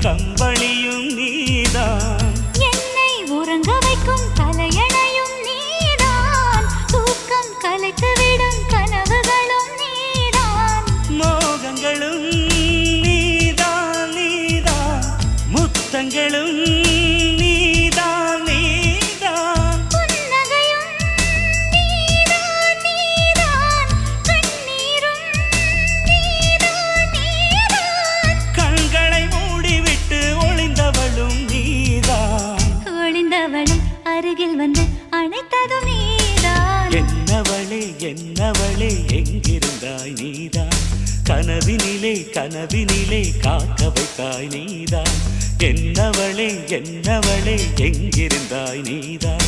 கம்பளியும் நீதான், என்னை உறங்க வைக்கும் தலையணையும் நீதான், தூக்கம் கலைத்துவிடும் கனவுகளும் நீதான், மோகங்களும் நீதான் நீதான், முத்தங்களும் நீதான் நீதான், புன்னகையும் நீதான் நீதான், கண்ணீரும் நீதான் நீதான், கண்களை மூடிவிட்டு ஒளிந்தவளும் நீதான், ஒளிந்தவளை அருகில் வந்து அணைத்ததும் நீதான், என்னவளே என்னவளே எங்கிருந்தாய் நீதான், கனவினிலே கனவினிலே காக்க வைத்தாய் நீதான், என்னவளே என்னவளே எங்கிருந்தாய் நீதான்,